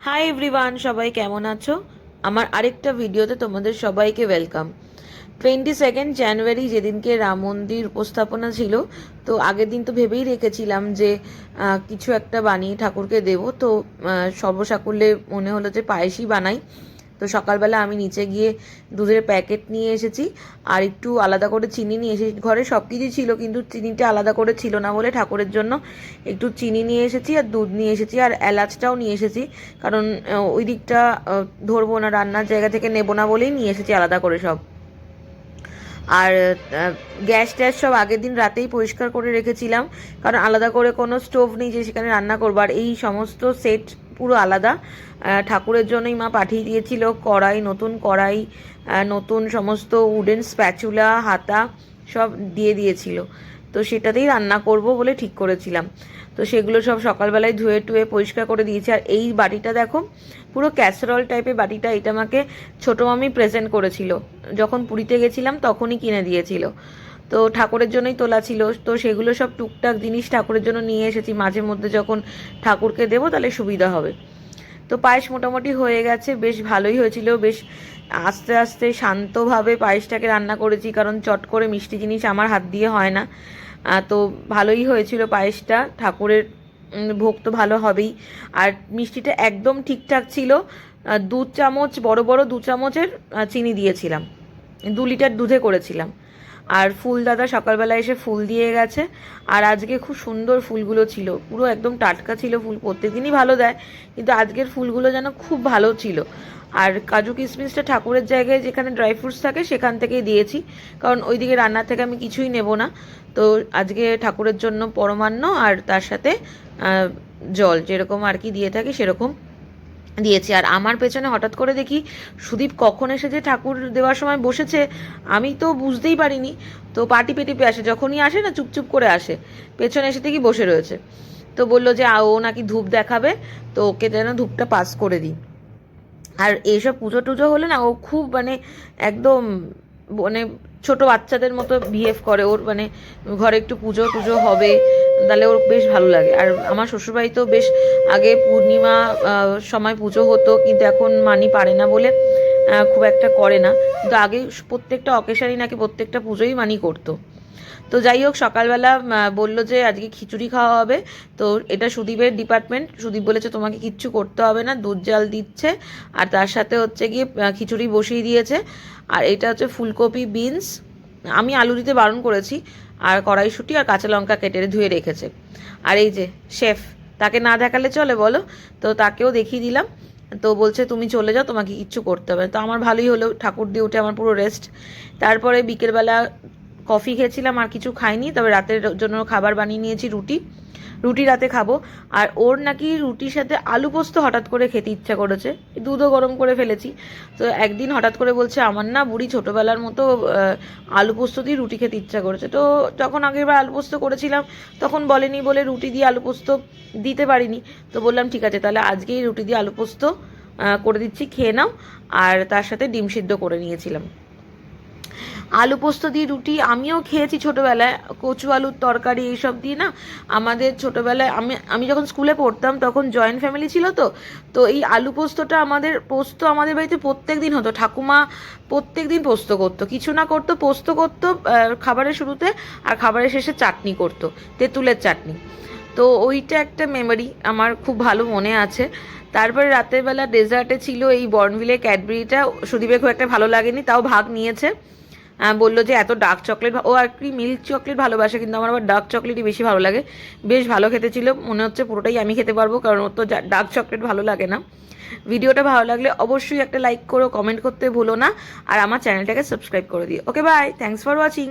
Hi everyone, সবাই কেমন আছো? আমার আরেকটা ভিডিওতে তোমাদের সবাইকে ওয়েলকাম। 22 জানুয়ারি যেদিনকে রাম মন্দির উপস্থাপনা ছিল, তো আগের দিন তো ভেবেই রেখেছিলাম যে কিছু একটা বানিয়ে ঠাকুরকে দেবো। তো সর্বসাকুল্যে মনে হলো যে পায়েসই বানাই। তো সকালবেলা আমি নিচে গিয়ে দুধের প্যাকেট নিয়ে এসেছি, আর একটু আলাদা করে চিনি নিয়ে এসেছি। ঘরে সব কিছুই ছিল, কিন্তু চিনিটা আলাদা করে ছিল না বলে ঠাকুরের জন্য একটু চিনি নিয়ে এসেছি, আর দুধ নিয়ে এসেছি, আর এলাচটাও নিয়ে এসেছি। কারণ ওই দিকটা ধরবো না, রান্নার জায়গা থেকে নেবো না বলেই নিয়ে এসেছি আলাদা করে সব। আর গ্যাস ট্যাস সব আগের দিন রাতেই পরিষ্কার করে রেখেছিলাম, কারণ আলাদা করে কোনো স্টোভ নেই যে সেখানে রান্না করবো। আর এই সমস্ত সেট পুরো আলাদা ঠাকুরের জন্যই মা পাঠিয়ে দিয়েছিল। কড়াই, নতুন কড়াই, নতুন সমস্ত উডেন স্প্যাচুলা, হাতা সব দিয়ে দিয়েছিল। তো সেটাতেই রান্না করব বলে ঠিক করেছিলাম। তো সেগুলো সব সকালবেলায় ধুয়ে টুয়ে পরিষ্কার করে দিয়েছি। আর এই বাটিটা দেখো, পুরো ক্যাসারল টাইপের বাটিটা। এটা আমাকে ছোটো মামি প্রেজেন্ট করেছিল, যখন পুরীতে গেছিলাম তখনই কিনে দিয়েছিল। তো ঠাকুরের জন্যই তোলা ছিল। তো সেগুলো সব টুকটাক জিনিস ঠাকুরের জন্য নিয়ে এসেছি, মাঝে মধ্যে যখন ঠাকুরকে দেবো তাহলে সুবিধা হবে। তো পায়েস মোটামুটি হয়ে গেছে, বেশ ভালোই হয়েছিল। বেশ আস্তে আস্তে শান্তভাবে পায়েসটাকে রান্না করেছি, কারণ চট করে মিষ্টি জিনিস আমার হাত দিয়ে হয় না। তো ভালোই হয়েছিল পায়েসটা। ঠাকুরের ভোগ তো ভালো হবেই। আর মিষ্টিটা একদম ঠিকঠাক ছিল। 2 চামচ, বড় বড় 2 চামচের চিনি দিয়েছিলাম। 2 লিটার দুধে করেছিলাম। আর ফুল দাদা সকালবেলা এসে ফুল দিয়ে গেছে। আর আজকে খুব সুন্দর ফুলগুলো ছিল, পুরো একদম টাটকা ছিল ফুল। প্রত্যেকদিনই ভালো দেয়, কিন্তু আজকের ফুলগুলো যেন খুব ভালো ছিল। আর কাজু কিশমিশটা ঠাকুরের জায়গায় যেখানে ড্রাই ফ্রুটস থাকে সেখান থেকেই দিয়েছি, কারণ ওইদিকে রান্নার থেকে আমি কিছুই নেব না। তো আজকে ঠাকুরের জন্য পরমান্ন আর তার সাথে জল যেরকম আর কি দিয়ে থাকি সেরকম দিয়েছি। আর আমার পেছনে হঠাৎ করে দেখি সুদীপ কখন এসে যে ঠাকুর দেওয়ার সময় বসেছে, আমি তো বুঝতেই পারিনি। তো পাটি পেটিপে আসে, যখনই আসে না চুপচুপ করে আসে, পেছনে এসে দেখি বসে রয়েছে। তো বললো যে ও নাকি ধূপ দেখাবে, তো ওকে যেন ধূপটা পাস করে দিই। আর এইসব পুজো টুজো হলে না ও খুব মানে একদম মানে ছোট বাচ্চাদের মতো বিহেভ করে। ওর মানে ঘরে একটু পুজো টুজো হবে তাহলে ওর বেশ ভালো লাগে। আর আমার শ্বশুরবাড়িতেও বেশ আগে পূর্ণিমা সময় পুজো হতো, কিন্তু এখন মানি পারে না বলে খুব একটা করে না। কিন্তু আগে প্রত্যেকটা অকেশারই নাকি প্রত্যেকটা পুজোই মানি করতো। তো যাই হোক, সকালবেলা বললো যে আজকে খিচুড়ি খাওয়া হবে। তো এটা সুদীপের ডিপার্টমেন্ট। সুদীপ বলেছে তোমাকে কিচ্ছু করতে হবে না, দুধ জাল দিচ্ছে, আর তার সাথে হচ্ছে গিয়ে খিচুড়ি বসিয়ে দিয়েছে। আর এটা হচ্ছে ফুলকপি, বিনস, আমি আলু দিতে বারণ করেছি, আর কড়াইশুঁটি আর কাঁচা লঙ্কা কেটে ধুয়ে রেখেছে। আর এই যে শেফ, তাকে না দেখালে চলে বলো? তো তাকেও দেখিয়ে দিলাম। তো বলছে তুমি চলে যাও, তোমাকে কিচ্ছু করতে হবে। তো আমার ভালোই হলো, ঠাকুর দিয়ে উঠে আমার পুরো রেস্ট। তারপরে বিকেলবেলা কফি খেয়েছিলাম, আর কিছু খাইনি। তবে রাতের জন্য খাবার বানিয়ে নিয়েছি, রুটি। রুটি রাতে খাবো। আর ওর নাকি রুটির সাথে আলু পোস্ত হঠাৎ করে খেতে ইচ্ছা করেছে, দুধও গরম করে ফেলেছি। তো একদিন হঠাৎ করে বলছে আমার না বুড়ি ছোটোবেলার মতো আলু পোস্ত দিয়ে রুটি খেতে ইচ্ছা করেছে। তো যখন আগেরবার আলু পোস্ত করেছিলাম তখন বলেনি বলে রুটি দিয়ে আলু পোস্ত দিতে পারিনি। তো বললাম ঠিক আছে, তাহলে আজকেই রুটি দিয়ে আলু পোস্ত করে দিচ্ছি, খেয়ে নাও। আর তার সাথে ডিম সিদ্ধ করে নিয়েছিলাম। আলু পোস্ত দিয়ে রুটি আমিও খেয়েছি ছোটোবেলায়, কচু আলুর তরকারি এইসব দিয়ে না। আমাদের ছোটোবেলায় আমি যখন স্কুলে পড়তাম তখন জয়েন্ট ফ্যামিলি ছিল। তো তো এই আলু পোস্তটা আমাদের বাড়িতে প্রত্যেক দিন হতো। ঠাকুমা প্রত্যেক দিন পোস্ত করতো, কিছু না করতো, পোস্ত করতো খাবারের শুরুতে, আর খাবারের শেষে চাটনি করতো, তেঁতুলের চাটনি। তো ওইটা একটা মেমোরি আমার খুব ভালো মনে আছে। তারপরে রাতের বেলা ডেজার্টে ছিল এই বর্নভিলের ক্যাডবেরিটা। সুদীপের খুব একটা ভালো লাগেনি, তাও ভাগ নিয়েছে। বললো যে এত ডার্ক চকলেট, ও আর কি মিল্ক চকলেট ভালোবাসে, কিন্তু আমার আবার ডার্ক চকলেটই বেশি ভালো লাগে। বেশ ভালো খেতে ছিল, মনে হচ্ছে পুরোটাই আমি খেতে পারবো, কারণ ওর তো ডার্ক চকলেট ভালো লাগে না। ভিডিওটা ভালো লাগলে অবশ্যই একটা লাইক করো, কমেন্ট করতে ভুলো না, আর আমার চ্যানেলটাকে সাবস্ক্রাইব করে দিও। Okay bye, thanks for watching.